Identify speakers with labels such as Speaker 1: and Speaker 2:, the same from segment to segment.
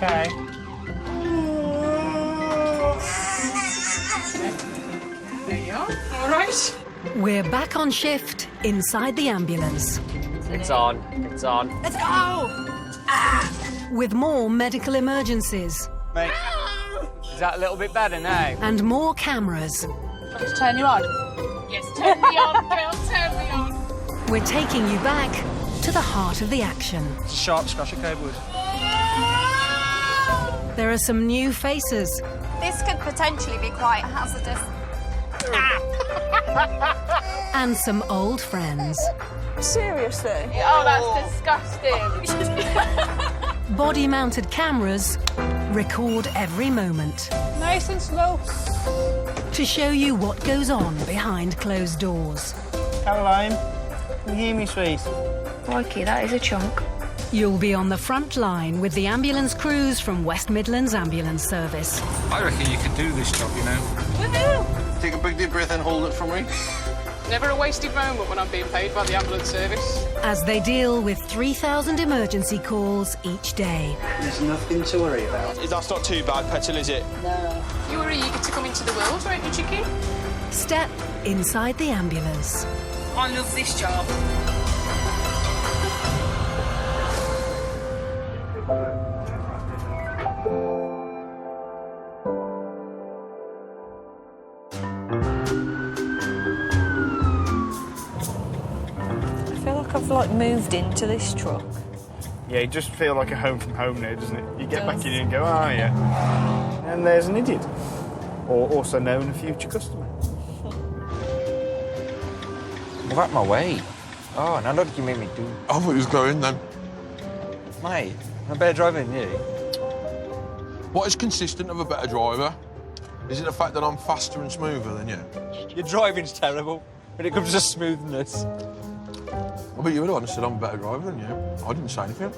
Speaker 1: okay? There you are. All right.
Speaker 2: We're back on shift inside the ambulance.
Speaker 3: It's on. It's on.
Speaker 2: Let's go! With more medical emergencies.
Speaker 3: Mate, is that a little bit better now?
Speaker 2: And more cameras.
Speaker 4: Just turn you on.
Speaker 1: Yes, turn me on, girl, turn me on.
Speaker 2: We're taking you back to the heart of the action.
Speaker 5: It's a sharp scratch of cable.
Speaker 2: There are some new faces.
Speaker 4: This could potentially be quite hazardous.
Speaker 2: And some old friends.
Speaker 4: Seriously?
Speaker 1: Oh, that's disgusting.
Speaker 2: Body-mounted cameras record every moment
Speaker 4: Nice and slow.
Speaker 2: to show you what goes on behind closed doors.
Speaker 5: Caroline, can you hear me, sweet?
Speaker 4: Crikey, that is a chunk.
Speaker 2: You'll be on the front line with the ambulance crews from West Midlands Ambulance Service.
Speaker 6: I reckon you could do this job, you know.
Speaker 1: Woohoo!
Speaker 5: Take a big deep breath and hold it for me.
Speaker 1: Never a wasted moment when I'm being paid by the ambulance service.
Speaker 2: As they deal with 3,000 emergency calls each day.
Speaker 7: There's nothing to worry about.
Speaker 5: That's not too bad, Petal, is it?
Speaker 7: No.
Speaker 1: You were eager to come into the world, weren't you, chicken?
Speaker 2: Step inside the ambulance.
Speaker 1: I love this job.
Speaker 4: I feel like I've moved into this truck.
Speaker 5: Yeah, you just feel like a home from home now, doesn't it? You get back in and go, oh, yeah. And there's an idiot. Or also known a future customer.
Speaker 3: Move out my way. Oh, now look, you make me do.
Speaker 8: I thought he was going then.
Speaker 3: Mate, I'm a better driver than you.
Speaker 8: What is consistent of a better driver? Is it the fact that I'm faster and smoother than you?
Speaker 3: Your driving's terrible when it comes to smoothness.
Speaker 8: I bet you were the one that said I'm a better driver than you. I didn't say anything.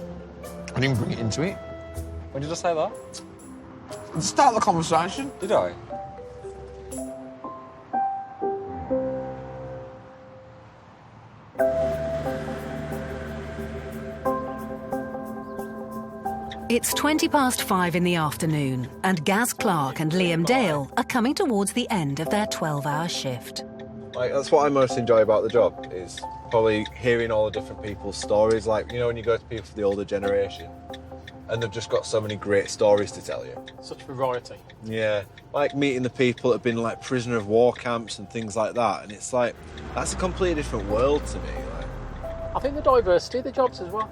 Speaker 8: I didn't bring it into it.
Speaker 3: When did I say that?
Speaker 8: Start the conversation.
Speaker 3: Did I?
Speaker 2: It's 5:20 in the afternoon, and Gaz Clark and Liam Dale are coming towards the end of their 12-hour shift.
Speaker 9: Like, that's what I most enjoy about the job, is probably hearing all the different people's stories. Like, you know, when you go to people from the older generation, and they've just got so many great stories to tell you.
Speaker 1: Such variety.
Speaker 9: Yeah, like meeting the people that have been like prisoner of war camps and things like that, and it's like, that's a completely different world to me. Like,
Speaker 1: I think the diversity of the jobs as well.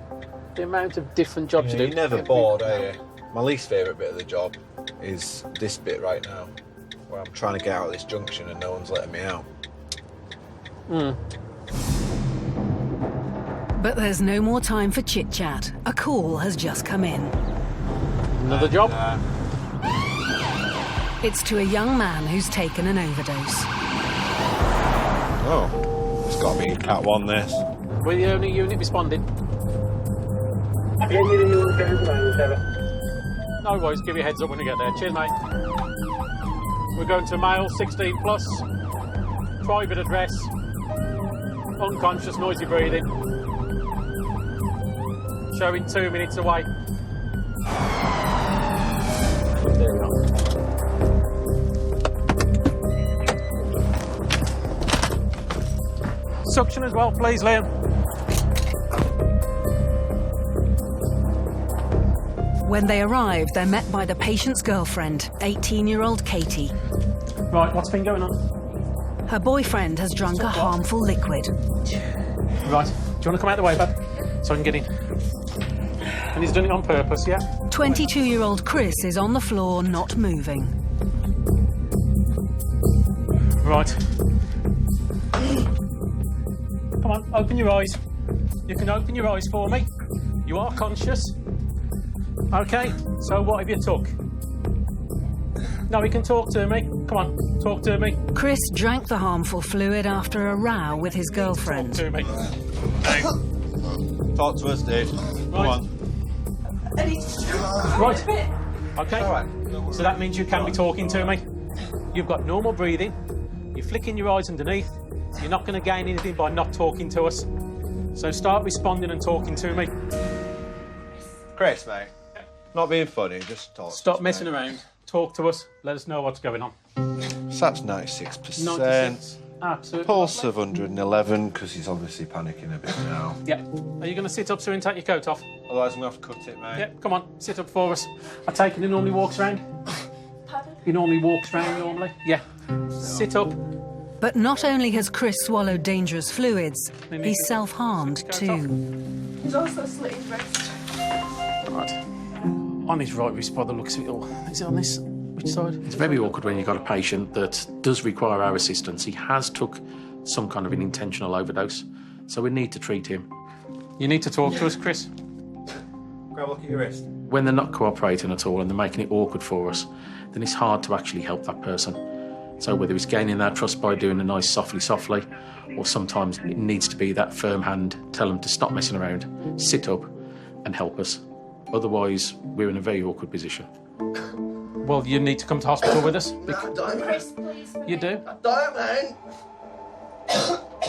Speaker 1: The amount of different jobs
Speaker 9: you're never bored, are you? My least favourite bit of the job is this bit right now, where I'm trying to get out of this junction and no one's letting me out.
Speaker 2: But there's no more time for chit-chat. A call has just come in.
Speaker 1: Another job?
Speaker 2: It's to a young man who's taken an overdose.
Speaker 9: Oh, it's got to be Cat 1, this.
Speaker 1: We're the only unit responding. No worries, give you a heads up when you get there. Cheers, mate. We're going to male, 16 plus, private address, unconscious, noisy breathing. Showing 2 minutes away. There we are. Suction as well, please, Liam.
Speaker 2: When they arrive, they're met by the patient's girlfriend, 18-year-old Katie.
Speaker 1: Right, what's been going on?
Speaker 2: Her boyfriend has drunk a harmful liquid.
Speaker 1: Right, do you want to come out the way, bud? So I can get in. And he's done it on purpose, yeah?
Speaker 2: 22-year-old Chris is on the floor, not moving.
Speaker 1: Right. Come on, open your eyes. You can open your eyes for me. You are conscious. OK, so what have you took? No, he can talk to me. Come on, talk to me.
Speaker 2: Chris drank the harmful fluid after a row with his girlfriend.
Speaker 1: Talk to me.
Speaker 9: Hey, talk to us, Dave. Come on.
Speaker 1: Right. OK, so that means you can be talking to me. You've got normal breathing. You're flicking your eyes underneath. You're not going to gain anything by not talking to us. So start responding and talking to me.
Speaker 9: Chris, mate. Not being funny, just talk.
Speaker 1: Stop messing around. Talk to us. Let us know what's going on.
Speaker 9: Sat's 96%.
Speaker 1: 96. Absolutely.
Speaker 9: Pulse of 111, because he's obviously panicking a bit now.
Speaker 1: Yeah. Are you going to sit up soon and take your coat off?
Speaker 9: Otherwise, I'm going to have to cut it, mate.
Speaker 1: Yeah, come on. Sit up for us. I take it he normally walks around?
Speaker 4: Pardon?
Speaker 1: He normally walks around, normally? Yeah. Sit up.
Speaker 2: But not only has Chris swallowed dangerous fluids, he's self-harmed too.
Speaker 4: He's also slit his wrist.
Speaker 1: Right. On his right wrist by the looks of it all. Is it on this? Which side?
Speaker 6: It's very awkward when you've got a patient that does require our assistance. He has took some kind of an intentional overdose, so we need to treat him.
Speaker 1: You need to talk to us, Chris.
Speaker 9: Grab a look at your wrist.
Speaker 6: When they're not cooperating at all and they're making it awkward for us, then it's hard to actually help that person. So whether it's gaining their trust by doing a nice softly, or sometimes it needs to be that firm hand, tell them to stop messing around, sit up and help us. Otherwise, we're in a very awkward position.
Speaker 1: Well, you need to come to hospital with us.
Speaker 7: No, I don't.
Speaker 4: Chris, please.
Speaker 1: You do?
Speaker 7: I don't, man.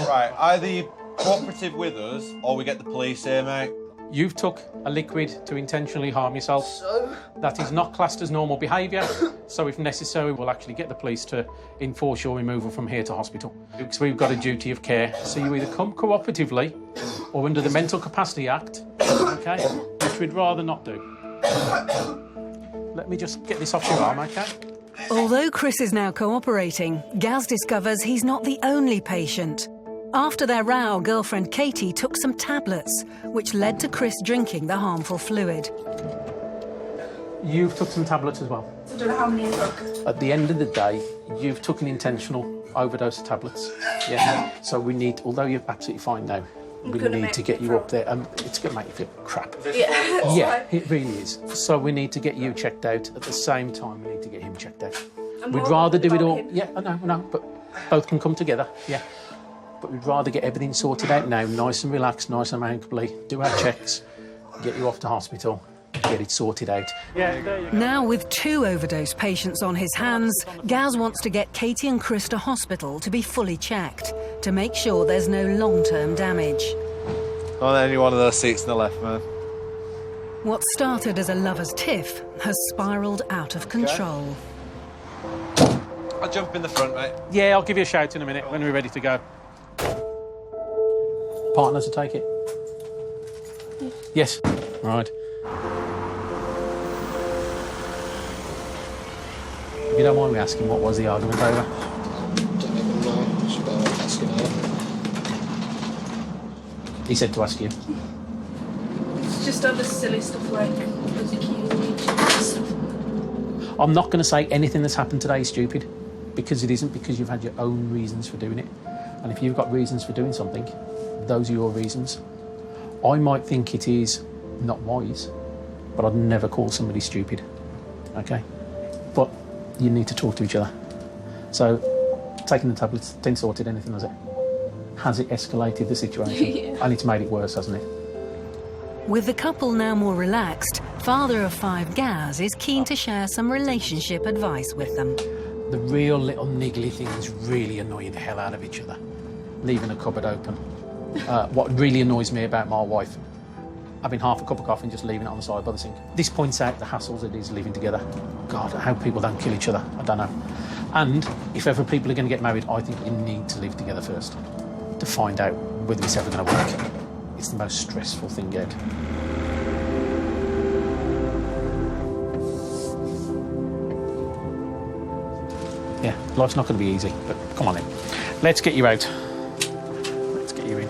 Speaker 9: Right, either you cooperative with us, or we get the police here, mate.
Speaker 1: You've took a liquid to intentionally harm yourself.
Speaker 7: So?
Speaker 1: That is not classed as normal behaviour, so if necessary, we'll actually get the police to enforce your removal from here to hospital. Because we've got a duty of care, so you either come cooperatively or under the Mental Capacity Act, okay, which we'd rather not do. Let me just get this off your arm, okay?
Speaker 2: Although Chris is now cooperating, Gaz discovers he's not the only patient. After their row, girlfriend Katie took some tablets, which led to Chris drinking the harmful fluid.
Speaker 1: You've took some tablets as well.
Speaker 4: I don't know how many I took.
Speaker 1: At the end of the day, you've took an intentional overdose of tablets. Yeah. So we need, although you're absolutely fine now, we
Speaker 4: gonna
Speaker 1: need
Speaker 4: make
Speaker 1: to
Speaker 4: me
Speaker 1: get you
Speaker 4: throw
Speaker 1: up there. It's going to make you feel crap.
Speaker 4: Yeah.
Speaker 1: Yeah, it really is. So we need to get you checked out. At the same time, we need to get him checked out.
Speaker 4: I'm
Speaker 1: We'd
Speaker 4: more
Speaker 1: rather do it
Speaker 4: about
Speaker 1: all.
Speaker 4: him.
Speaker 1: Yeah, I know, but both can come together. Yeah. But we'd rather get everything sorted out now, nice and relaxed, nice and amicably, do our checks, get you off to hospital, get it sorted out. Yeah, there you go.
Speaker 2: Now, with 2 overdose patients on his hands, Gaz wants to get Katie and Chris to hospital to be fully checked, to make sure there's no long-term damage.
Speaker 9: Not any one of those seats on the left, man.
Speaker 2: What started as a lover's tiff has spiralled out of control.
Speaker 9: I'll jump in the front, mate.
Speaker 1: Yeah, I'll give you a shout in a minute when we're ready to go. Partner to take it? Yes. Right. If you don't mind me asking, what was the argument over? He said to ask you.
Speaker 4: It's just other silly stuff like was accused of stuff.
Speaker 1: I'm not going to say anything that's happened today is stupid, because it isn't, because you've had your own reasons for doing it. And if you've got reasons for doing something, those are your reasons. I might think it is not wise, but I'd never call somebody stupid, okay? But you need to talk to each other. So, taking the tablets didn't sort it anything, has it? Has it escalated the situation?
Speaker 4: Yeah.
Speaker 1: And it's made it worse, hasn't it?
Speaker 2: With the couple now more relaxed, father of 5 Gaz is keen to share some relationship advice with them.
Speaker 1: The real little niggly things really annoy the hell out of each other. Leaving a cupboard open. What really annoys me about my wife, having half a cup of coffee and just leaving it on the side by the sink. This points out the hassles it is living together. God, how people don't kill each other, I don't know. And if ever people are going to get married, I think you need to live together first to find out whether it's ever going to work. It's the most stressful thing yet. Yeah, life's not going to be easy, but come on in. Let's get you out. Let's get you in.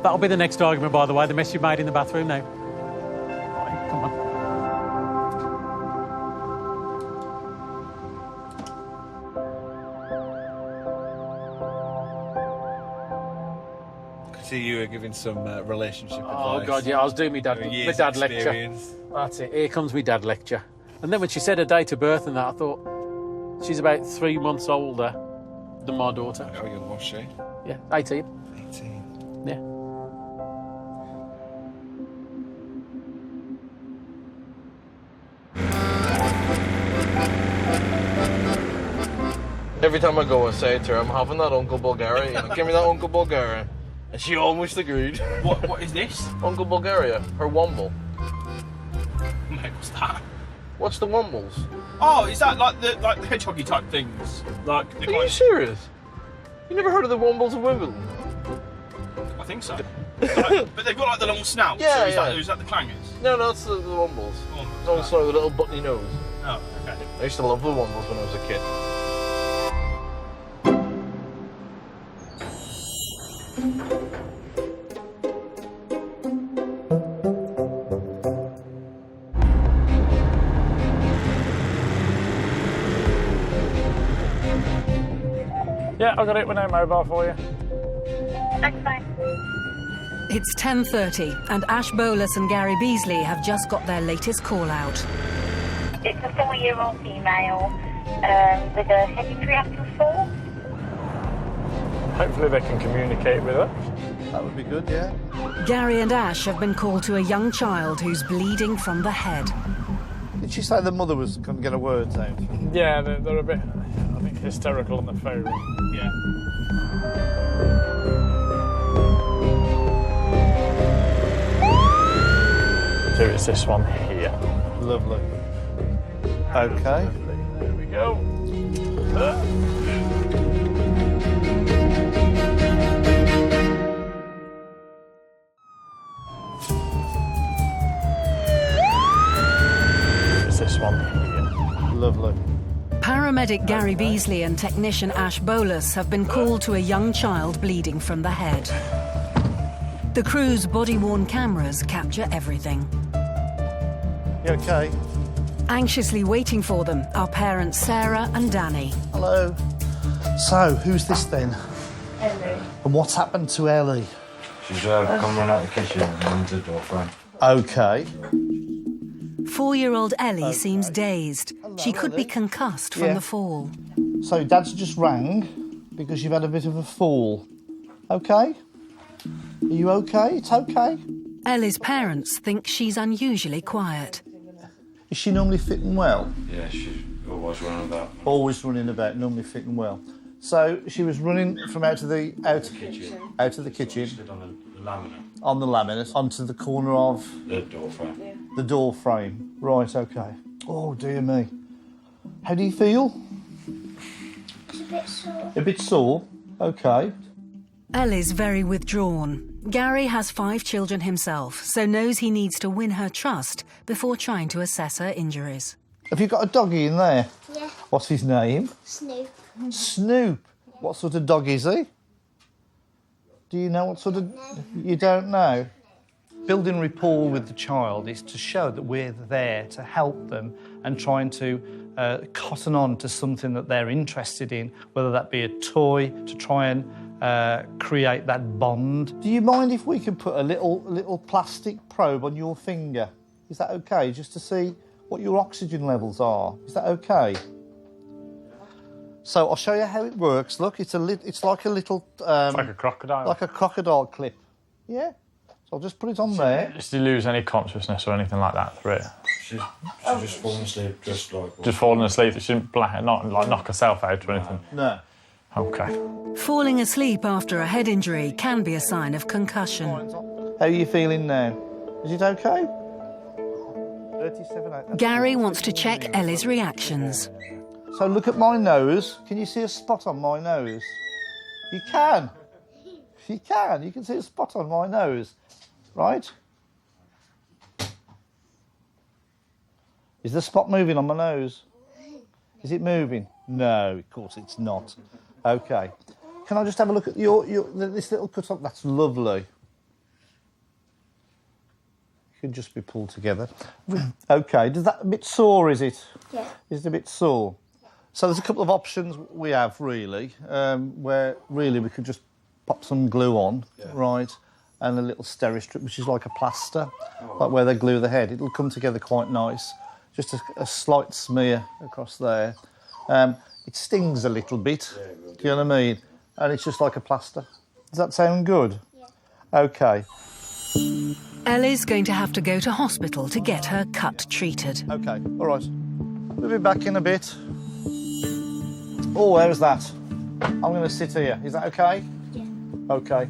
Speaker 1: That'll be the next argument, by the way, the mess you made in the bathroom now. Right, come on.
Speaker 9: I could see you were giving some relationship advice.
Speaker 1: Oh, God, yeah, I was doing my dad lecture.
Speaker 9: Experience.
Speaker 1: That's it, here comes my dad lecture. And then when she said her date of birth and that, I thought, she's about 3 months older than my daughter.
Speaker 9: How young was she?
Speaker 1: Yeah, 18.
Speaker 9: 18.
Speaker 1: Yeah.
Speaker 8: Every time I go and say to her, I'm having that Uncle Bulgarian. Give me that Uncle Bulgarian.
Speaker 5: And she almost agreed.
Speaker 8: What is this?
Speaker 5: Uncle Bulgaria, her womble.
Speaker 8: Mate, what's that?
Speaker 5: What's the wombles?
Speaker 8: Oh, is that like the hedgehoggy type things? Like the
Speaker 5: Are you serious? You never heard of the wombles of Wimbledon?
Speaker 8: I think so. But they've got like the long snouts.
Speaker 5: Yeah,
Speaker 8: so is that the clangers?
Speaker 5: No, that's the wombles. Long sort with a little buttonny nose.
Speaker 8: Oh, okay.
Speaker 5: I used to love the wombles when I was a kid.
Speaker 1: Yeah, I've got it with no mobile for you.
Speaker 10: That's fine.
Speaker 2: It's 10:30 and Ash Bolus and Gary Beasley have just got their latest call out.
Speaker 10: It's a 4-year-old female with a head injury up to 4.
Speaker 1: Hopefully they can communicate with her.
Speaker 5: That would be good, yeah.
Speaker 2: Gary and Ash have been called to a young child who's bleeding from the head.
Speaker 5: Did she say the mother couldn't get a word out?
Speaker 1: Yeah, they're a bit, I think, hysterical on the phone.
Speaker 8: Yeah.
Speaker 1: So it's this one here.
Speaker 5: Lovely. Okay.
Speaker 1: There we go. It's this one here.
Speaker 5: Lovely.
Speaker 2: Paramedic Gary Beasley and technician Ash Bolus have been called to a young child bleeding from the head. The crew's body-worn cameras capture everything.
Speaker 5: You okay?
Speaker 2: Anxiously waiting for them are parents Sarah and Danny.
Speaker 11: Hello. So, who's this then?
Speaker 10: Ellie.
Speaker 11: And what's happened to Ellie?
Speaker 3: She's come run out of the kitchen and into the door frame.
Speaker 11: Okay.
Speaker 2: 4-year-old Ellie seems dazed. She could be
Speaker 11: Ellie.
Speaker 2: concussed from the fall.
Speaker 11: So, Dad's just rang because you've had a bit of a fall. Okay? Are you okay? It's okay?
Speaker 2: Ellie's parents think she's unusually quiet.
Speaker 11: Is she normally fit and well?
Speaker 3: Yeah, she's always running about.
Speaker 11: Always running about, normally fit and well. So she was running from out of the kitchen
Speaker 3: Stood on the laminate.
Speaker 11: on the laminate onto the corner of
Speaker 3: The door frame.
Speaker 11: the door frame. Right, okay. Oh dear me. How do you feel?
Speaker 10: It's a bit sore.
Speaker 11: A bit sore. Okay.
Speaker 2: Ellie's very withdrawn. Gary has 5 children himself, so knows he needs to win her trust before trying to assess her injuries.
Speaker 11: Have you got a doggy in there?
Speaker 10: Yeah.
Speaker 11: What's his name?
Speaker 10: Snoop.
Speaker 11: Snoop. What sort of dog is he? Do you know what sort of... You don't know?
Speaker 7: Building rapport with the child is to show that we're there to help them and trying to cotton on to something that they're interested in, whether that be a toy, to try and create that bond.
Speaker 11: Do you mind if we can put a little plastic probe on your finger? Is that okay? Just to see what your oxygen levels are. Is that okay? So I'll show you how it works. Look, it's like a little...
Speaker 1: It's like a crocodile.
Speaker 11: Like a crocodile clip. Yeah? So I'll just put it on there.
Speaker 1: Does she lose any consciousness or anything like that through it?
Speaker 3: She's just fallen asleep, just like.
Speaker 1: Just falling asleep, she didn't not like knock herself out or anything?
Speaker 11: No.
Speaker 1: Okay.
Speaker 2: Falling asleep after a head injury can be a sign of concussion.
Speaker 11: How are you feeling now? Is it okay? 37.
Speaker 2: Gary wants to check Ellie's reactions.
Speaker 11: So look at my nose. Can you see a spot on my nose? You can. You can. You can see a spot on my nose. Right? Is the spot moving on my nose? Is it moving? No, of course it's not. Okay. Can I just have a look at this little cut up? That's lovely. Could just be pulled together. Okay. Does that a bit sore? Is it?
Speaker 10: Yeah.
Speaker 11: Is it a bit sore? So there's a couple of options we have really, where really we could just pop some glue on, right, and a little Steri-Strip, which is like a plaster, like where they glue the head. It'll come together quite nice. Just a slight smear across there. It stings a little bit. Do you know what I mean? And it's just like a plaster. Does that sound good? Yeah. Okay.
Speaker 2: Ellie's going to have to go to hospital to get her cut treated.
Speaker 11: Okay, all right. We'll be back in a bit. Oh, there's that. I'm going to sit here. Is that okay?
Speaker 10: Yeah.
Speaker 11: Okay.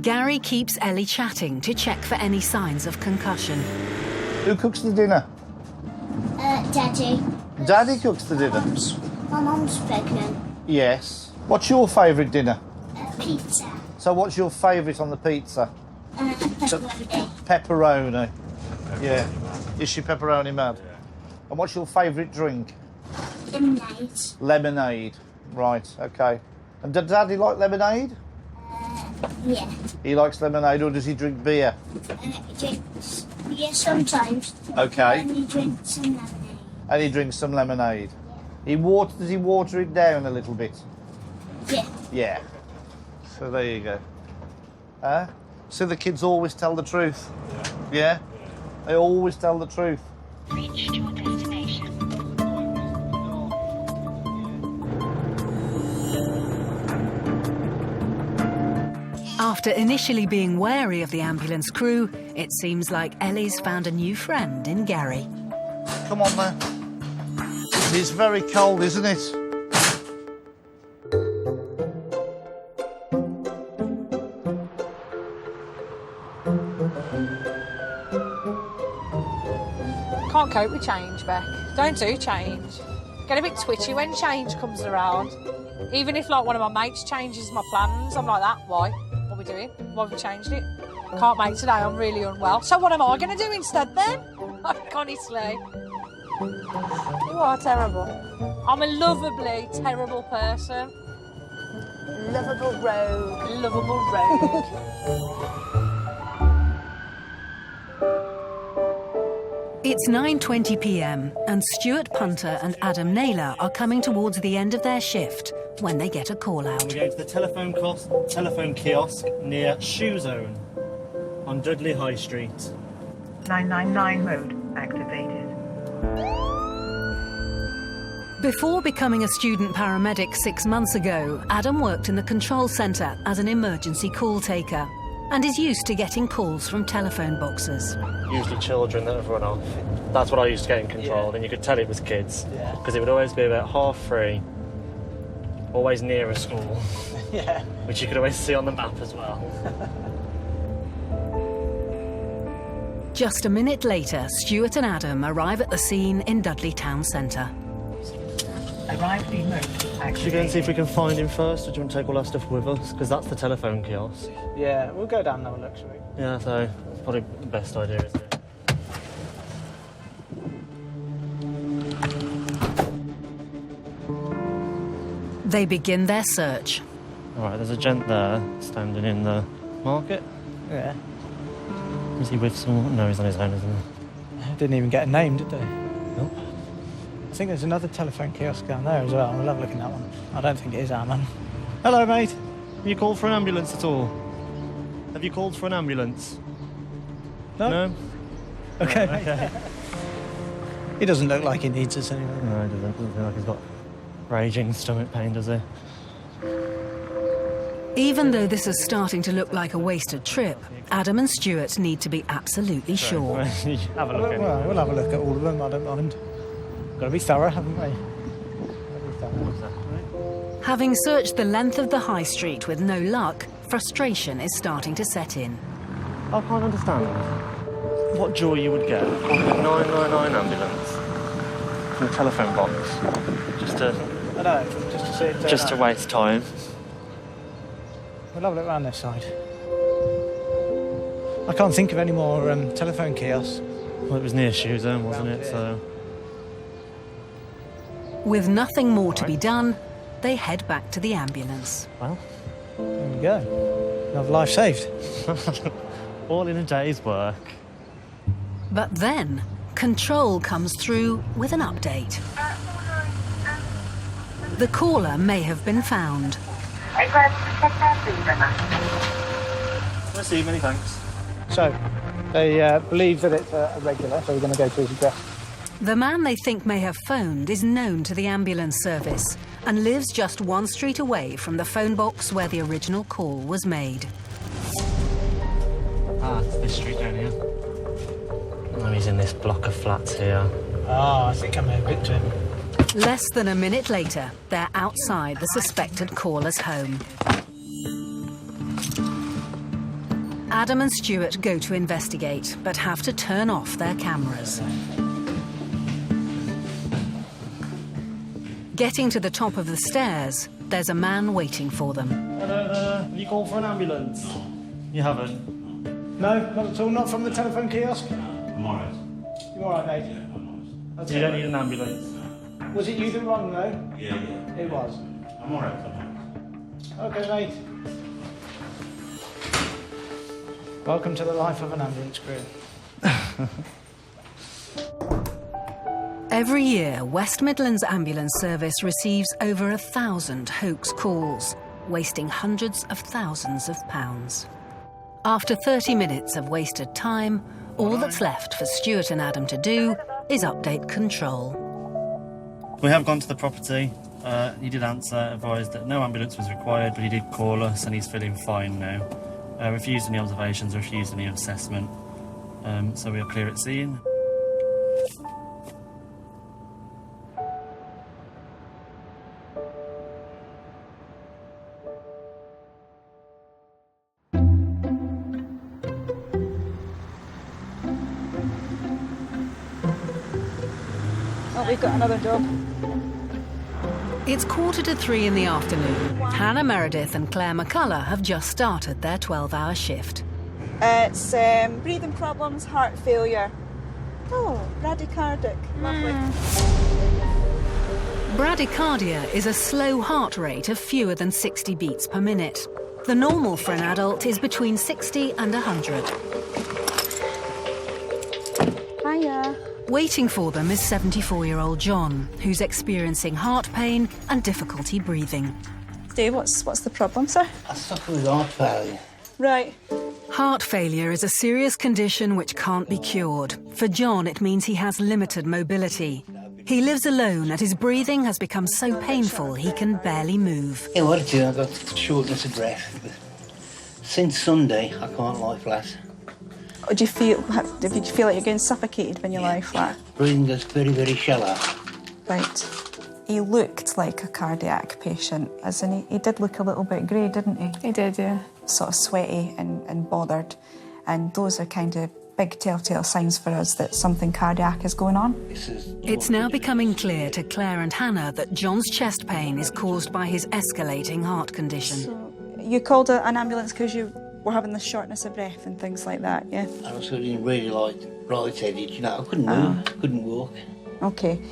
Speaker 2: Gary keeps Ellie chatting to check for any signs of concussion.
Speaker 11: Who cooks the dinner?
Speaker 12: Daddy.
Speaker 11: Daddy cooks the dinner?
Speaker 12: My mum's pregnant.
Speaker 11: Yes. What's your favourite dinner?
Speaker 12: Pizza.
Speaker 11: So what's your favourite on the pizza?
Speaker 12: Pepperoni.
Speaker 11: Pepperoni. Yeah. Is she pepperoni mad? And what's your favourite drink?
Speaker 12: Lemonade.
Speaker 11: Lemonade. Right, okay. And does Daddy like lemonade?
Speaker 12: Yeah.
Speaker 11: He likes lemonade, or does he drink beer?
Speaker 12: Drinks. Yeah, sometimes.
Speaker 11: Okay.
Speaker 12: And he drinks some lemonade.
Speaker 11: And he drinks some lemonade.
Speaker 12: Yeah.
Speaker 11: Does he water it down a little bit?
Speaker 12: Yeah.
Speaker 11: Yeah. So there you go. So the kids always tell the truth? Yeah? They always tell the truth.
Speaker 10: Reached your destination.
Speaker 2: After initially being wary of the ambulance crew, it seems like Ellie's found a new friend in Gary.
Speaker 11: Come on, man. It's very cold, isn't it?
Speaker 13: Can't cope with change, Beck. Don't do change. Get a bit twitchy when change comes around. Even if, like, one of my mates changes my plans, I'm like that. Why? What are we doing? Why have we changed it? Can't make today, I'm really unwell. So what am I going to do instead then? Honestly. You are terrible. I'm a lovably terrible person. Lovable rogue. Lovable rogue.
Speaker 2: It's 9:20 p.m. and Stuart Punter and Adam Naylor are coming towards the end of their shift when they get a call out.
Speaker 14: We're going to the telephone kiosk near Shoe Zone on Dudley High Street.
Speaker 15: 999 mode activated.
Speaker 2: Before becoming a student paramedic 6 months ago, Adam worked in the control centre as an emergency call taker and is used to getting calls from telephone boxes.
Speaker 14: Usually children that have run off. That's what I used to get in control, and you could tell it was kids. Because it would always be about 3:30, always near a school. Which you could always see on the map as well.
Speaker 2: Just a minute later, Stuart and Adam arrive at the scene in Dudley Town Centre.
Speaker 15: Arrived in mode activated.
Speaker 14: Should we go and see if we can find him first, or do you want to take all our stuff with us? Because that's the telephone kiosk.
Speaker 16: Yeah, we'll go down and have a look, shall we?
Speaker 14: Yeah, so probably the best idea, isn't it?
Speaker 2: They begin their search.
Speaker 14: All right, there's a gent there standing in the market.
Speaker 16: Yeah.
Speaker 14: Is he with someone? No, he's on his own, isn't he?
Speaker 16: Didn't even get a name, did they?
Speaker 14: Nope.
Speaker 16: I think there's another telephone kiosk down there as well. We'll have a look in that one. I don't think it is our man. Hello, mate.
Speaker 14: Have you called for an ambulance at all? Have you called for an ambulance?
Speaker 16: No? Okay,
Speaker 14: Right, okay.
Speaker 16: He doesn't look like he needs us anyway.
Speaker 14: No, he doesn't. Doesn't look like he's got raging stomach pain, does he?
Speaker 2: Even though this is starting to look like a wasted trip, Adam and Stuart need to be absolutely sure.
Speaker 14: Have a look at
Speaker 16: Well, we'll have a look at all of them, I don't mind. Got to be thorough, haven't we?
Speaker 2: Having searched the length of the high street with no luck, frustration is starting to set in.
Speaker 14: I can't understand what joy you would get on the 999 ambulance from the telephone box just to
Speaker 16: see it
Speaker 14: just to waste time.
Speaker 16: We'll have a look around this side. I can't think of any more telephone kiosks.
Speaker 14: Well, it was near Shoe Zone, wasn't it? So.
Speaker 2: With nothing more to be done, they head back to the ambulance.
Speaker 14: Well,
Speaker 16: there we go. Another life saved.
Speaker 14: All in a day's work.
Speaker 2: But then, Control comes through with an update. The caller may have been found.
Speaker 14: I see, many thanks.
Speaker 16: So, they believe that it's a regular, so we're going to go to his address.
Speaker 2: The man they think may have phoned is known to the ambulance service and lives just one street away from the phone box where the original call was made.
Speaker 14: Ah, it's this street down here. Oh, he's in this block of flats here.
Speaker 16: Oh, I think I may have been to him.
Speaker 2: Less than a minute later, they're outside the suspected caller's home. Adam and Stuart go to investigate, but have to turn off their cameras. Getting to the top of the stairs, there's a man waiting for them.
Speaker 16: Hello there. Have you called for an ambulance? You haven't? No, not at all. Not from the telephone kiosk?
Speaker 17: I'm alright.
Speaker 16: You all right, mate?
Speaker 14: So you don't need an ambulance?
Speaker 16: Was it you that rang, though?
Speaker 17: Yeah.
Speaker 16: It was.
Speaker 17: I'm alright.
Speaker 16: OK, mate. Welcome to the life of an ambulance crew.
Speaker 2: Every year, West Midlands Ambulance Service receives over 1,000 hoax calls, wasting hundreds of thousands of pounds. After 30 minutes of wasted time, all that's left for Stuart and Adam to do is update control.
Speaker 14: We have gone to the property. He did answer, advised that no ambulance was required, but he did call us and he's feeling fine now. Refused any observations, refused any assessment. So we are clear at scene.
Speaker 18: Oh, we've got another job.
Speaker 2: It's 2:45 in the afternoon. Hannah Meredith and Claire McCullough have just started their 12-hour shift.
Speaker 18: It's breathing problems, heart failure. Oh, bradycardic. Lovely.
Speaker 2: Bradycardia is a slow heart rate of fewer than 60 beats per minute. The normal for an adult is between 60 and 100.
Speaker 18: Hiya.
Speaker 2: Waiting for them is 74-year-old John, who's experiencing heart pain and difficulty breathing.
Speaker 18: Dave, what's the problem, sir?
Speaker 19: I suffer with heart failure.
Speaker 18: Right.
Speaker 2: Heart failure is a serious condition which can't be cured. For John, it means he has limited mobility. He lives alone and his breathing has become so painful he can barely move.
Speaker 19: Yeah, what it is, I've got shortness of breath. Since Sunday, I can't lie flat.
Speaker 18: Do you feel like you're getting suffocated when you lie flat?
Speaker 19: Breathing goes very, very shallow.
Speaker 18: Right. He looked like a cardiac patient, as in he did look a little bit grey, didn't he?
Speaker 4: He did, yeah.
Speaker 18: Sort of sweaty and bothered. And those are kind of big telltale signs for us that something cardiac is going on.
Speaker 2: It's now becoming clear to Claire and Hannah that John's chest pain is caused by his escalating heart condition.
Speaker 18: So you called an ambulance because you were having the shortness of breath and things like that, yeah?
Speaker 19: I was feeling really light-headed, you know, I couldn't move, couldn't walk.
Speaker 18: OK.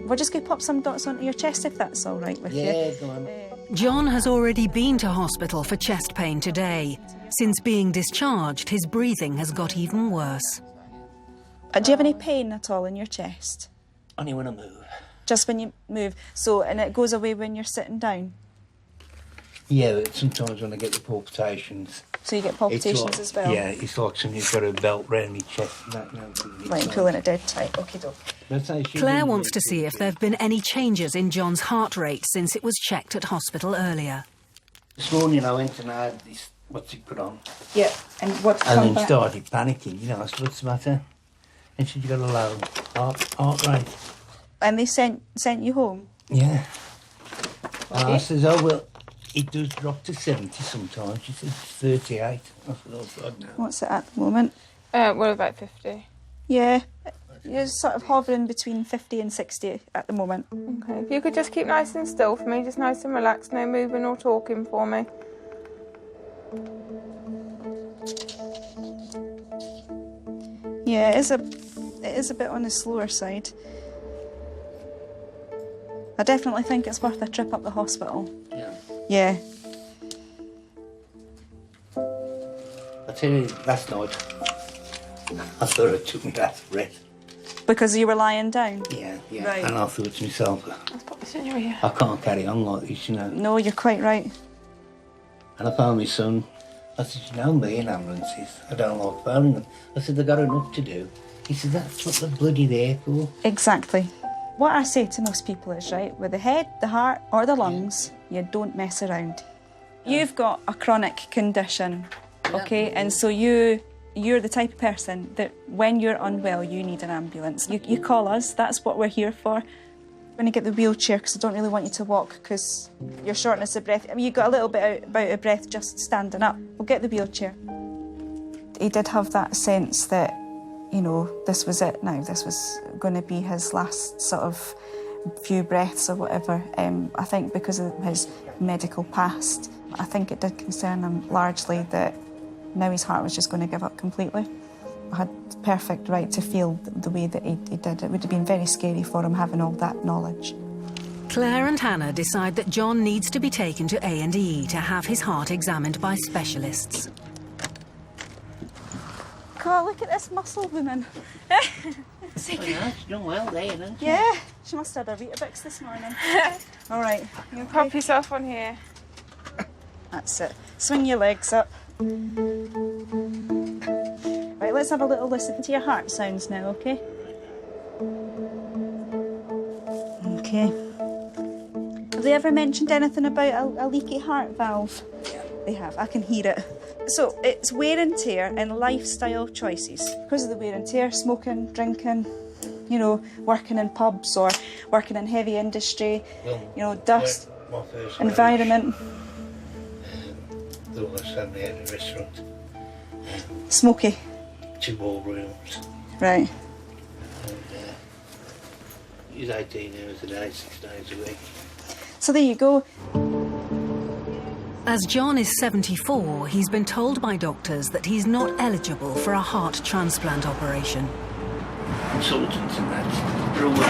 Speaker 18: We're just going to pop some dots onto your chest if that's all right with you.
Speaker 19: Yeah, go on.
Speaker 2: John has already been to hospital for chest pain today. Since being discharged, his breathing has got even worse.
Speaker 18: Do you have any pain at all in your chest?
Speaker 19: Only when I move.
Speaker 18: Just when you move. And it goes away when you're sitting down?
Speaker 19: Yeah, but sometimes when I get the palpitations...
Speaker 18: So you get palpitations as well?
Speaker 19: Yeah, it's like somebody's got a belt round your chest.
Speaker 18: Right, pulling it dead tight. OK, doke.
Speaker 2: Claire wants to see if there have been any changes in John's heart rate since it was checked at hospital earlier.
Speaker 19: This morning I went and I had this, what's it put on?
Speaker 18: Yeah, and what's
Speaker 19: And
Speaker 18: come
Speaker 19: then
Speaker 18: back?
Speaker 19: started panicking, you know, I said, what's the matter? And she said, you got a low heart rate.
Speaker 18: And they sent you home?
Speaker 19: Yeah.
Speaker 18: Okay.
Speaker 19: I says, oh, well, it does drop to 70 sometimes. She said, 38. I said, oh, God, no.
Speaker 18: What's it at the moment?
Speaker 4: What about 50?
Speaker 18: Yeah, you're sort of hovering between 50 and 60 at the moment.
Speaker 4: Okay, if you could just keep nice and still for me, just nice and relaxed, no moving or talking for me.
Speaker 18: Yeah, it is a bit on the slower side. I definitely think it's worth a trip up the hospital.
Speaker 19: Yeah.
Speaker 18: Yeah.
Speaker 19: I tell you, last night, I thought I took my last breath.
Speaker 18: Because you were lying down?
Speaker 19: Yeah.
Speaker 18: Right.
Speaker 19: And I thought to myself,
Speaker 18: Let's put this in your ear.
Speaker 19: I can't carry on like this, you know.
Speaker 18: No, you're quite right.
Speaker 19: And I phoned my son. I said, you know me in ambulances. I don't like phoning them. I said, they've got enough to do. He said, that's what they're bloody there for.
Speaker 18: Exactly. What I say to most people is, right, with the head, the heart or the lungs, you don't mess around. You've got a chronic condition, OK? And so you're the type of person that when you're unwell, you need an ambulance. You call us, that's what we're here for. I'm going to get the wheelchair because I don't really want you to walk because your shortness of breath. I mean, you got a little bit out of breath just standing up. We'll get the wheelchair. He did have that sense that, you know, this was it now. This was going to be his last sort of few breaths or whatever. I think because of his medical past, I think it did concern him largely that now his heart was just going to give up completely. I had perfect right to feel the way that he did. It would have been very scary for him having all that knowledge.
Speaker 2: Claire and Hannah decide that John needs to be taken to A&E to have his heart examined by specialists.
Speaker 18: God, look at this muscle woman.
Speaker 19: She's done well there, hasn't she?
Speaker 18: Yeah, she must have had her Weetabix this morning. All right, you okay?
Speaker 4: Prop yourself on here.
Speaker 18: That's it. Swing your legs up. Right, let's have a little listen to your heart sounds now, okay? Okay. Have they ever mentioned anything about a leaky heart valve? They have. I can hear it. So it's wear and tear and lifestyle choices. Because of the wear and tear, smoking, drinking, you know, working in pubs or working in heavy industry, you know, dust, environment.
Speaker 19: There was somebody at the restaurant.
Speaker 18: Smoky.
Speaker 19: 2 ballrooms.
Speaker 18: Right.
Speaker 19: And he's 18 hours a day, 6 days a week.
Speaker 18: So there you go.
Speaker 2: As John is 74, he's been told by doctors that he's not eligible for a heart transplant operation.
Speaker 19: Consultants and that, they're always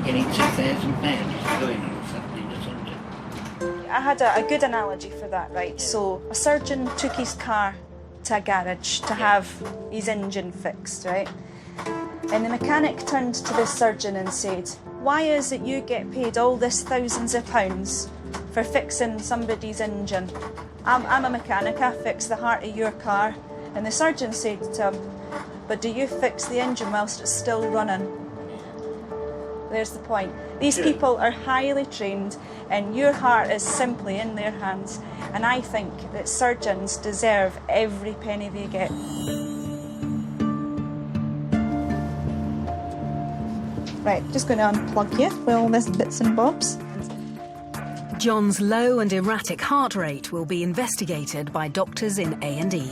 Speaker 19: getting £2,000 going on Saturday to Sunday.
Speaker 18: I had a good analogy for that, right? So a surgeon took his car to a garage to have his engine fixed, right? And the mechanic turned to the surgeon and said, "Why is it you get paid all this thousands of pounds for fixing somebody's engine? I'm a mechanic, I fix the heart of your car." And the surgeon said to him, "But do you fix the engine whilst it's still running?" There's the point. These people are highly trained and your heart is simply in their hands. And I think that surgeons deserve every penny they get. Right, just going to unplug you with all this bits and bobs.
Speaker 2: John's low and erratic heart rate will be investigated by doctors in A&E.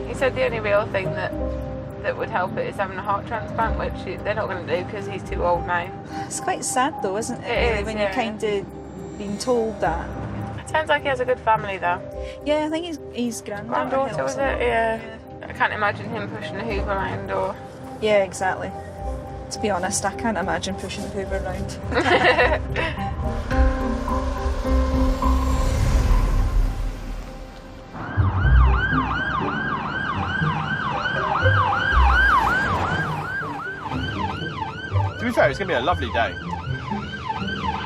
Speaker 4: He said the only real thing that would help it is having a heart transplant, which they're not going to do because he's too old now.
Speaker 18: It's quite sad though, isn't it?
Speaker 4: It
Speaker 18: really,
Speaker 4: is,
Speaker 18: when
Speaker 4: yeah.
Speaker 18: you're kind of being told that.
Speaker 4: It sounds like he has a good family though.
Speaker 18: Yeah, I think he's
Speaker 4: granddaughter, was it? Yeah. I can't imagine him pushing a Hoover around or...
Speaker 18: Yeah, exactly. To be honest, I can't imagine pushing the Hoover around.
Speaker 5: To be fair, it's going to be a lovely day.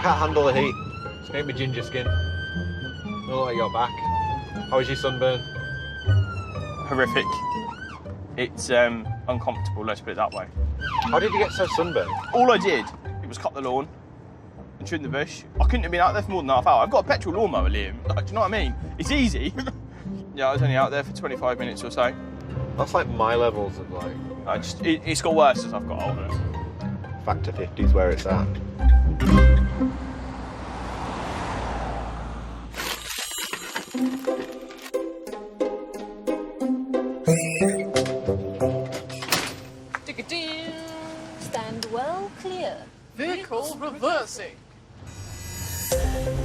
Speaker 9: Can't handle the heat. It's made me ginger skin. Look like your back. How was your sunburn?
Speaker 5: Horrific. It's uncomfortable, let's put it that way.
Speaker 9: How did you get so sunburned?
Speaker 5: All I did, it was cut the lawn and trim the bush. I couldn't have been out there for more than half hour. I've got a petrol lawnmower, Liam. Like, do you know what I mean? It's easy. Yeah, I was only out there for 25 minutes or so.
Speaker 9: That's like my levels of like...
Speaker 5: It's got worse as I've got older.
Speaker 9: Factor 50 is where it's at.
Speaker 13: Stand well clear. Vehicle reversing.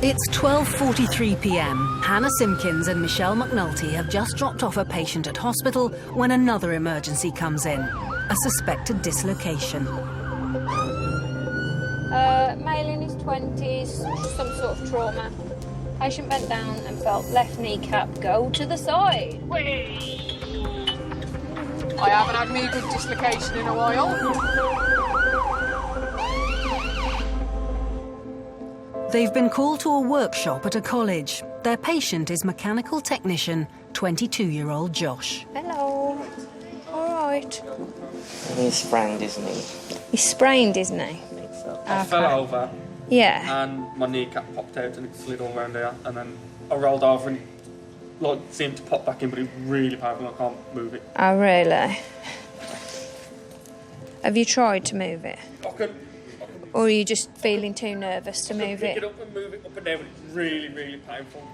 Speaker 2: It's 12:43 p.m. Hannah Simpkins and Michelle McNulty have just dropped off a patient at hospital when another emergency comes in. A suspected dislocation.
Speaker 17: Male in his 20s, some sort of trauma. Patient bent down and felt left kneecap go to the side.
Speaker 13: I haven't had me a good dislocation in a while.
Speaker 2: They've been called to a workshop at a college. Their patient is mechanical technician, 22-year-old Josh.
Speaker 17: Hello. All right.
Speaker 20: He's sprained, isn't he?
Speaker 17: He's sprained, isn't he?
Speaker 21: I fell over.
Speaker 17: Yeah.
Speaker 21: And my kneecap popped out and it slid all around there. And then I rolled over and it seemed to pop back in, but it was really painful. I can't move it.
Speaker 17: Oh, really? Have you tried to move it?
Speaker 21: I could
Speaker 17: Or are you just feeling too nervous to move
Speaker 21: Pick
Speaker 17: it?
Speaker 21: it up and move it up and down. It's really, really painful.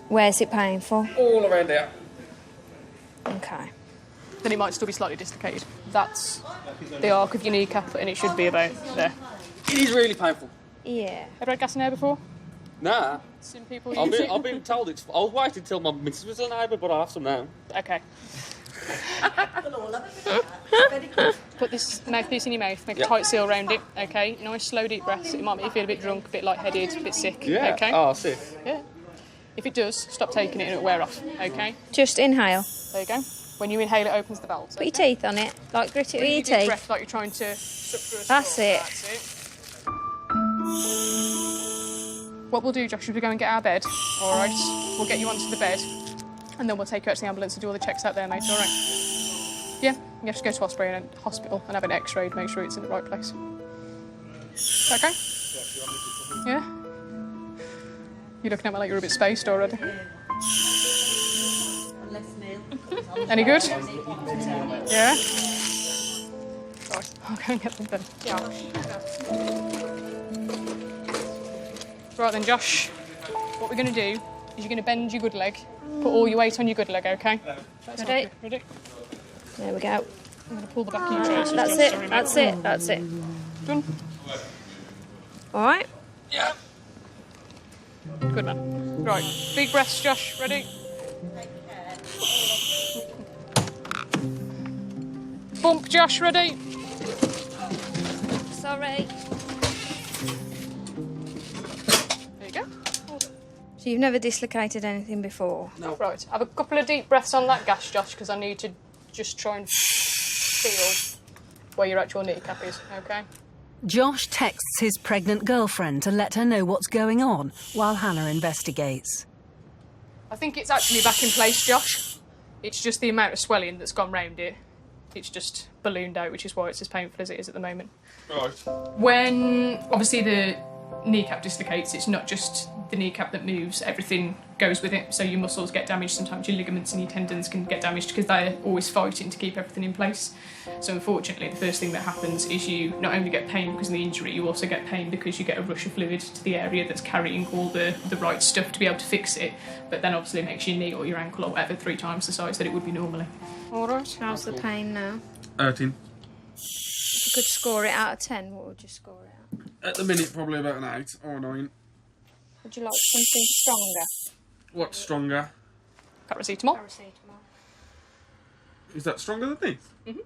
Speaker 17: Where's it painful?
Speaker 21: All around there.
Speaker 17: Okay.
Speaker 6: Then it might still be slightly dislocated. That's the arc of your kneecap, and it should be about there.
Speaker 21: It is really painful.
Speaker 17: Yeah.
Speaker 6: Ever had gas in air before?
Speaker 21: Nah.
Speaker 6: Some people
Speaker 21: I've
Speaker 6: use
Speaker 21: been,
Speaker 6: it.
Speaker 21: I've been told it's... I was waiting till my missus was a neighbour, but I'll have some now.
Speaker 6: Okay. Put this mouthpiece in your mouth, make a tight seal around it, okay? Nice slow deep breaths. It might make you feel a bit drunk, a bit lightheaded, a bit sick,
Speaker 21: Yeah.
Speaker 6: okay?
Speaker 21: Oh, sick.
Speaker 6: Yeah. If it does, stop taking it and it'll wear off, okay?
Speaker 17: Just inhale.
Speaker 6: There you go. When you inhale, it opens the valves.
Speaker 17: Put your teeth on it, like grit it with
Speaker 6: Really
Speaker 17: your
Speaker 6: deep
Speaker 17: teeth.
Speaker 6: breath, like you're trying to suck through a
Speaker 17: That's
Speaker 6: straw.
Speaker 17: it.
Speaker 6: That's it. What we'll do, Josh, is we'll go and get our bed, all right? We'll get you onto the bed, and then we'll take you out to the ambulance and do all the checks out there, mate, all right? Yeah, you have to go to hospital and have an X-ray to make sure it's in the right place. Okay? Yeah? You're looking at me like you're a bit spaced already. Any good? Yeah? Right, I'll go and get them then. Yeah. Right then, Josh, what we're going to do is you're going to bend your good leg, put all your weight on your good leg, okay?
Speaker 17: Ready?
Speaker 6: Ready?
Speaker 17: There we go.
Speaker 6: I'm going to pull the back of your trousers.
Speaker 17: That's
Speaker 6: Josh,
Speaker 17: it,
Speaker 6: sorry, mate.
Speaker 17: that's it, that's it.
Speaker 6: Done?
Speaker 17: All right?
Speaker 6: Yeah. Good man. Right, big breaths, Josh. Ready? Bump, Josh. Ready?
Speaker 17: Sorry.
Speaker 6: There you go.
Speaker 17: So you've never dislocated anything before?
Speaker 6: No. Right, have a couple of deep breaths on that gas, Josh, because I need to just try and feel where your actual kneecap is, okay?
Speaker 2: Josh texts his pregnant girlfriend to let her know what's going on while Hannah investigates.
Speaker 6: I think it's actually back in place, Josh. It's just the amount of swelling that's gone round it. It's just ballooned out, which is why it's as painful as it is at the moment.
Speaker 21: Right.
Speaker 6: When, obviously, the kneecap dislocates, it's not just the kneecap that moves, everything goes with it. So your muscles get damaged, sometimes your ligaments and your tendons can get damaged because they're always fighting to keep everything in place. So unfortunately, the first thing that happens is you not only get pain because of the injury, you also get pain because you get a rush of fluid to the area that's carrying all the right stuff to be able to fix it, but then obviously it makes your knee or your ankle or whatever 3 times the size that it would be normally.
Speaker 17: All right. How's the pain now?
Speaker 21: 13.
Speaker 17: If you could score it out of 10, what would you score it at?
Speaker 21: At the minute, probably about an 8 or a 9.
Speaker 17: Would you like something stronger?
Speaker 21: What's stronger?
Speaker 6: Paracetamol.
Speaker 21: Is that stronger than this?
Speaker 6: Mm-hmm.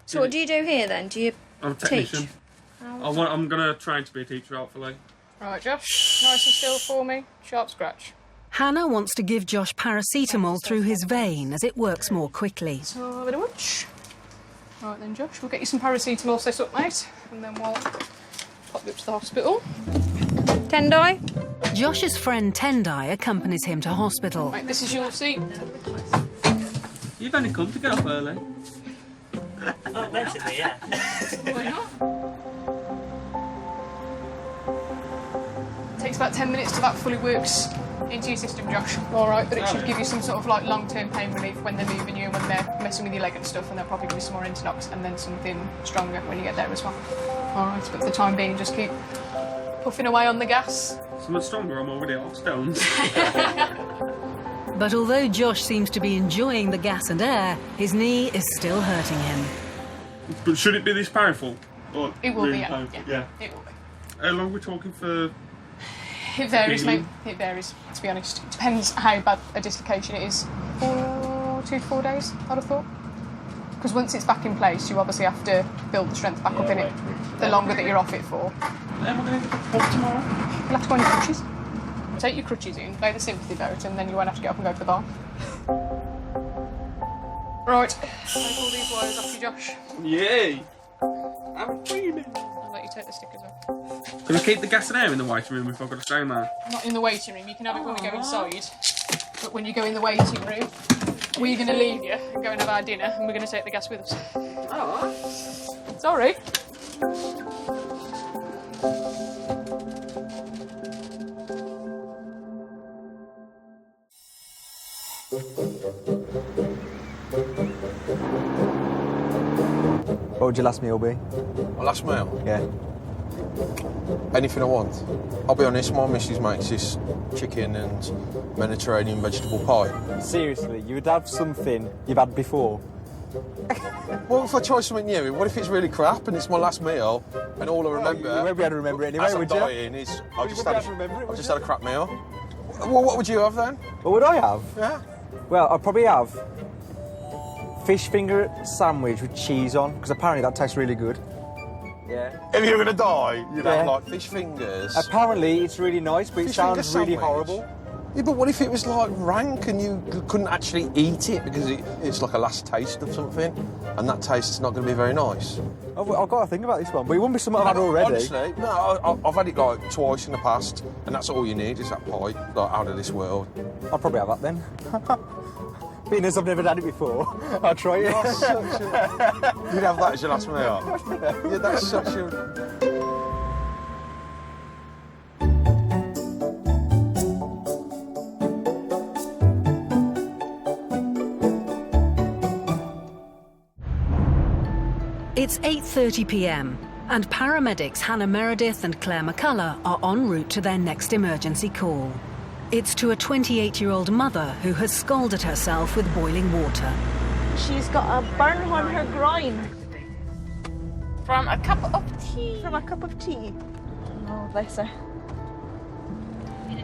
Speaker 17: So what do you do here then? Do you
Speaker 21: I'm a technician.
Speaker 17: teach?
Speaker 21: I'm going to train to be a teacher, hopefully.
Speaker 6: Right, Josh, nice and still for me. Sharp scratch.
Speaker 2: Hannah wants to give Josh paracetamol through his vein as it works more quickly.
Speaker 6: So, very much. Right then, Josh, we'll get you some paracetamol set up, mate, and then we'll pop you up to the hospital.
Speaker 17: Tendai?
Speaker 2: Josh's friend Tendai accompanies him to hospital.
Speaker 6: Right, this is your seat.
Speaker 21: You've only come to get off early.
Speaker 14: Oh, basically, yeah.
Speaker 6: Why not? It takes about 10 minutes till that fully works into your system, Josh. All right, but it should give you some sort of like long-term pain relief when they're moving you and when they're messing with your leg and stuff, and they'll probably give you some more Internox and then something stronger when you get there as well. All right, but for the time being, just keep puffing away on the gas.
Speaker 21: Something stronger, I'm already off stones.
Speaker 2: But although Josh seems to be enjoying the gas and air, his knee is still hurting him.
Speaker 21: But should it be this powerful? Or
Speaker 6: It will
Speaker 21: really
Speaker 6: be, yeah.
Speaker 21: painful?
Speaker 6: Yeah, it will be.
Speaker 21: How long are we talking for?
Speaker 6: It varies, mate.
Speaker 21: Healing?
Speaker 6: It varies, to be honest. It depends how bad a dislocation it is. 2 to 4 days, I'd have thought. Because once it's back in place, you obviously have to build the strength back up in it. The longer that you're off it for.
Speaker 21: Am I going to get the pub tomorrow?
Speaker 6: You'll have to go on your crutches. Take your crutches in, play the sympathy vote, and then you won't have to get up and go to the bar. Right, take all these wires off you, Josh.
Speaker 21: Yay! I'm dreaming.
Speaker 6: I'll let you take the stickers off.
Speaker 8: Can I keep the gas and air in the waiting room if I've got to stay in there?
Speaker 6: Not in the waiting room. You can have it when we go inside. But when you go in the waiting room, we're going to leave you and go and have our dinner, and we're going to take the gas with us.
Speaker 21: Oh.
Speaker 6: Sorry.
Speaker 9: What would your last meal be?
Speaker 8: My last meal?
Speaker 9: Yeah.
Speaker 8: Anything I want. I'll be honest, my missus makes this chicken and Mediterranean vegetable pie.
Speaker 7: Seriously, you would have something you've had before.
Speaker 8: Well, if I try something new, what if it's really crap and it's my last meal and all I remember...
Speaker 7: You won't be able to remember it anyway,
Speaker 8: as I'm
Speaker 7: would you?
Speaker 8: dying is... I just
Speaker 7: Just
Speaker 8: had a crap meal. Well, what would you have then?
Speaker 7: What would I have?
Speaker 8: Yeah.
Speaker 7: Well, I'd probably have fish finger sandwich with cheese on, because apparently that tastes really good. Yeah.
Speaker 8: If you were going to die, you'd have, like, fish fingers.
Speaker 7: Apparently it's really nice, but it
Speaker 8: Fish
Speaker 7: sounds
Speaker 8: finger
Speaker 7: really
Speaker 8: sandwich?
Speaker 7: horrible.
Speaker 8: Yeah, but what if it was, like, rank and you couldn't actually eat it because it's like a last taste of something and that taste is not going to be very nice?
Speaker 7: I've got to think about this one, but it wouldn't be something I've had already.
Speaker 8: Honestly, no, I've had it, like, twice in the past and that's all you need is that pie, like, out of this world.
Speaker 7: I'll probably have that then. Being as I've never had it before, I'll try it.
Speaker 8: You'd have that as your last meal? Yeah, that's such a...
Speaker 2: It's 8:30 p.m. and paramedics Hannah Meredith and Claire McCullough are en route to their next emergency call. It's to a 28-year-old mother who has scalded herself with boiling water.
Speaker 18: She's got a burn on her groin.
Speaker 4: From a cup of tea.
Speaker 18: From a cup of tea. Oh, bless her.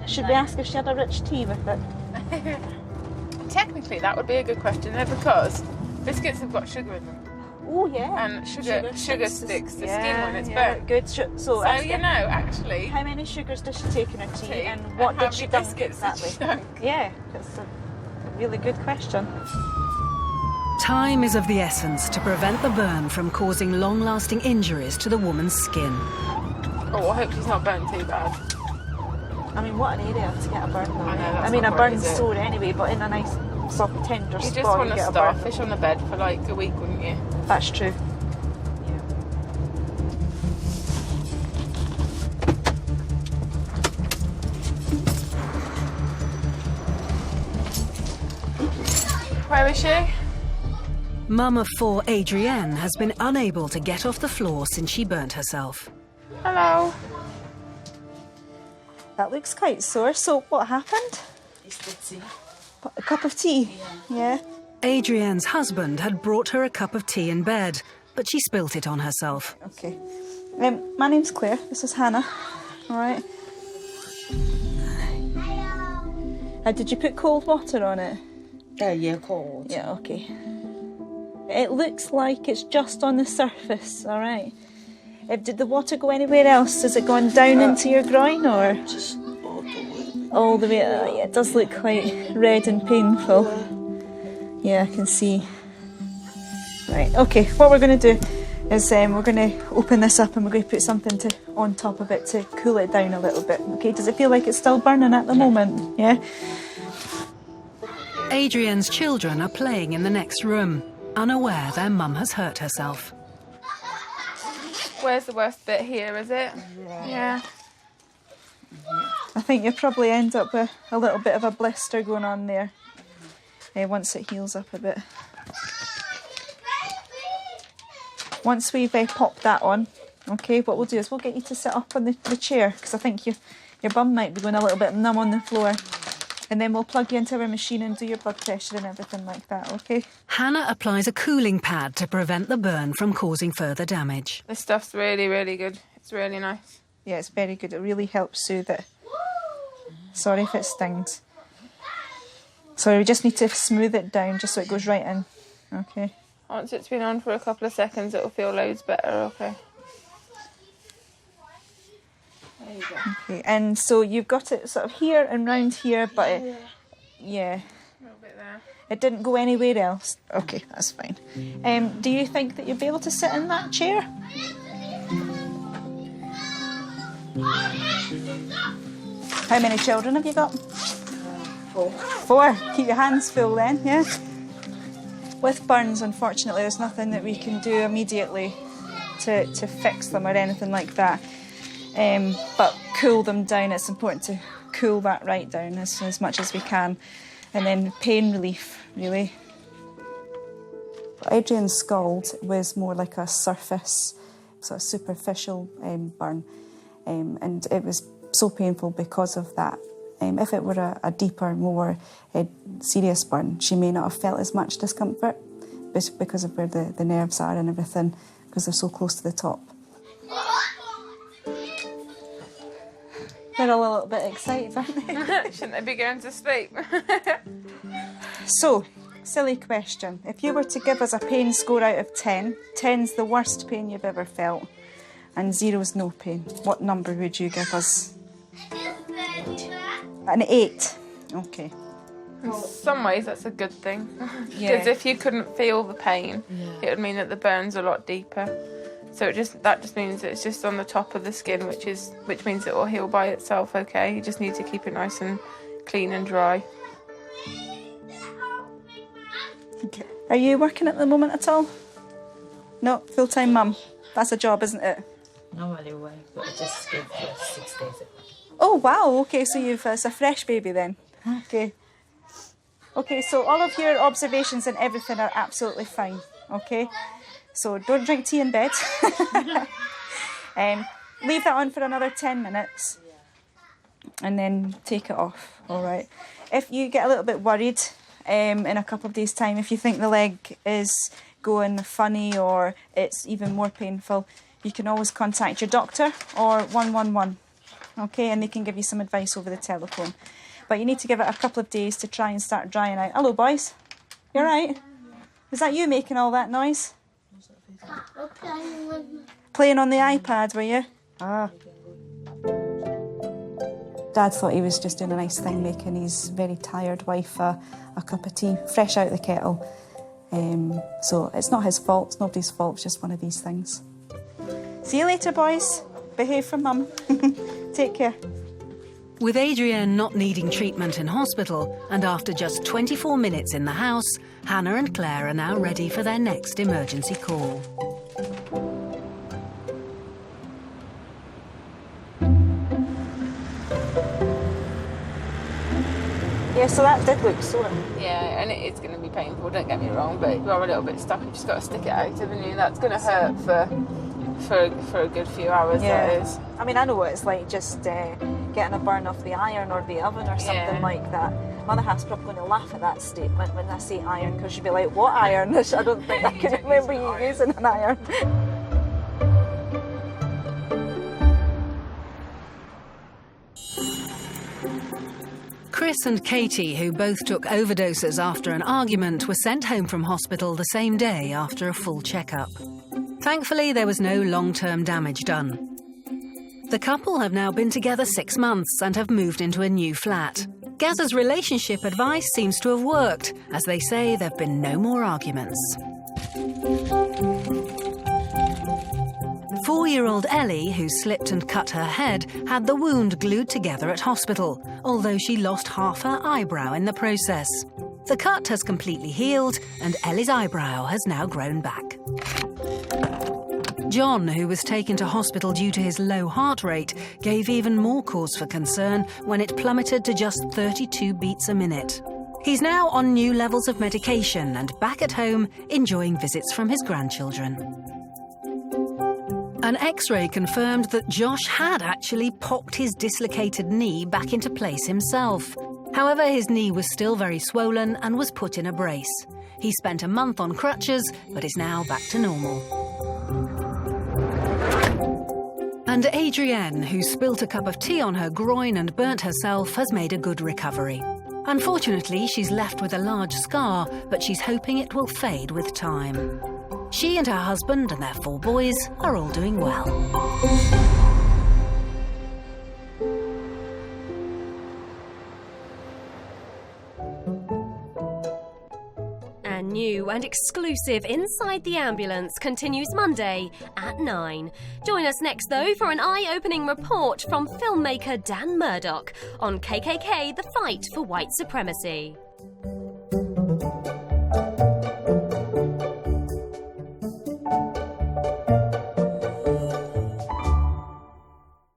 Speaker 18: Should we ask if she had a rich tea with it?
Speaker 4: Technically, that would be a good question, though, because biscuits have got sugar in them.
Speaker 18: Oh, yeah.
Speaker 4: And sugar sticks to skin when it's
Speaker 18: yeah,
Speaker 4: burnt.
Speaker 18: Good. So
Speaker 4: you know, actually...
Speaker 18: How many sugars does she take in her tea and what did she dunk exactly? Yeah, that's a really good question.
Speaker 2: Time is of the essence to prevent the burn from causing long-lasting injuries to the woman's skin.
Speaker 4: Oh, I hope she's not burnt too bad.
Speaker 18: I mean, what an area to get a burn on.
Speaker 4: I know, that's
Speaker 18: I mean,
Speaker 4: not
Speaker 18: a
Speaker 4: great,
Speaker 18: burn
Speaker 4: is it?
Speaker 18: sore anyway, but in a nice, soft, tender
Speaker 4: You
Speaker 18: spot.
Speaker 4: just want to
Speaker 18: get a
Speaker 4: starfish on the bed for like a week, wouldn't you?
Speaker 18: That's true.
Speaker 4: Where is she?
Speaker 2: Mum of 4, Adrienne, has been unable to get off the floor since she burnt herself.
Speaker 4: Hello.
Speaker 18: That looks quite sore. So what happened?
Speaker 22: It's the tea.
Speaker 18: A cup of tea? Yeah.
Speaker 2: Adrienne's husband had brought her a cup of tea in bed, but she spilt it on herself.
Speaker 18: Okay. My name's Claire. This is Hannah. All right. Did you put cold water on it?
Speaker 22: Yeah, cold.
Speaker 18: Yeah, okay. It looks like it's just on the surface, all right? Did the water go anywhere else? Has it gone down into your groin or?
Speaker 22: Just
Speaker 18: all the way. Yeah, it does look quite red and painful. Yeah, I can see. Right, okay, what we're going to do is we're going to open this up and we're going to put something on top of it to cool it down a little bit. Okay, does it feel like it's still burning at the moment? Yeah?
Speaker 2: Adrienne's children are playing in the next room, unaware their mum has hurt herself.
Speaker 4: Where's the worst bit here, is it? Yeah.
Speaker 18: I think you'll probably end up with a little bit of a blister going on there once it heals up a bit. Once we've popped that on, okay, what we'll do is we'll get you to sit up on the chair because I think your bum might be going a little bit numb on the floor. And then we'll plug you into our machine and do your blood pressure and everything like that, okay?
Speaker 2: Hannah applies a cooling pad to prevent the burn from causing further damage.
Speaker 4: This stuff's really, really good. It's really nice.
Speaker 18: Yeah, it's very good. It really helps soothe it. Sorry if it stings. So we just need to smooth it down just so it goes right in, okay?
Speaker 4: Once it's been on for a couple of seconds, it'll feel loads better, okay? There you go.
Speaker 18: Okay, and so you've got it sort of here and round here, but
Speaker 4: yeah.
Speaker 18: Yeah.
Speaker 4: A little bit there.
Speaker 18: It didn't go anywhere else. Okay, that's fine. Do you think that you'll be able to sit in that chair? How many children have you got?
Speaker 22: 4.
Speaker 18: 4. Keep your hands full then, yeah? With burns, unfortunately, there's nothing that we can do immediately to fix them or anything like that. But cool them down. It's important to cool that right down as much as we can. And then pain relief, really. Adrienne's scald was more like a surface sort of superficial burn, and it was so painful because of that. If it were a deeper, more serious burn, she may not have felt as much discomfort because of where the nerves are and everything, because they're so close to the top. They're all a little bit excited, aren't they?
Speaker 4: Shouldn't they be going to sleep?
Speaker 18: So, silly question. If you were to give us a pain score out of 10, 10's the worst pain you've ever felt, and 0's no pain, what number would you give us? An 8. Okay.
Speaker 4: In some ways, that's a good thing. Because
Speaker 18: Yeah.
Speaker 4: if you couldn't feel the pain, it would mean that the burn's a lot deeper. So that just means that it's just on the top of the skin, which means it will heal by itself. Okay, you just need to keep it nice and clean and dry.
Speaker 18: Okay. Are you working at the moment at all? No, full-time mum. That's a job, isn't it?
Speaker 22: No, anyway, but I just give 6 days.
Speaker 18: Oh wow, okay, so it's a fresh baby then. Okay. Okay, so all of your observations and everything are absolutely fine, okay? So don't drink tea in bed. Leave that on for another 10 minutes and then take it off, all right? If you get a little bit worried in a couple of days' time, if you think the leg is going funny or it's even more painful, you can always contact your doctor or 111. Okay, and they can give you some advice over the telephone. But you need to give it a couple of days to try and start drying out. Hello, boys. You all right? Was that you making all that noise? Playing on the iPad, were you? Ah. Dad thought he was just doing a nice thing, making his very tired wife a cup of tea, fresh out the kettle. So it's not his fault, it's nobody's fault, it's just one of these things. See you later, boys. Behave for mum. Take care.
Speaker 2: With Adrienne not needing treatment in hospital, and after just 24 minutes in the house, Hannah and Claire are now ready for their next emergency call.
Speaker 18: Yeah, so that did look sore.
Speaker 4: Yeah, and it is going to be painful, don't get me wrong, but if you are a little bit stuck, you've just got to stick it out, haven't you? That's going to hurt for a good few hours, that is.
Speaker 18: I mean, I know what it's like just getting a burn off the iron or the oven or something like that. My other half's probably going to laugh at that statement when I say iron, because she'll be like, what iron? I don't think I can remember you using an iron.
Speaker 2: Chris and Katie, who both took overdoses after an argument, were sent home from hospital the same day after a full checkup. Thankfully, there was no long-term damage done. The couple have now been together 6 months and have moved into a new flat. Gaz's relationship advice seems to have worked. As they say, there have been no more arguments. 4-year-old Ellie, who slipped and cut her head, had the wound glued together at hospital, although she lost half her eyebrow in the process. The cut has completely healed, and Ellie's eyebrow has now grown back. John, who was taken to hospital due to his low heart rate, gave even more cause for concern when it plummeted to just 32 beats a minute. He's now on new levels of medication and back at home, enjoying visits from his grandchildren. An X-ray confirmed that Josh had actually popped his dislocated knee back into place himself. However, his knee was still very swollen and was put in a brace. He spent a month on crutches, but is now back to normal. And Adrienne, who spilt a cup of tea on her groin and burnt herself, has made a good recovery. Unfortunately, she's left with a large scar, but she's hoping it will fade with time. She and her husband and their 4 boys are all doing well.
Speaker 1: And new and exclusive Inside the Ambulance continues Monday at 9. Join us next, though, for an eye-opening report from filmmaker Dan Murdoch on KKK, The Fight for White Supremacy.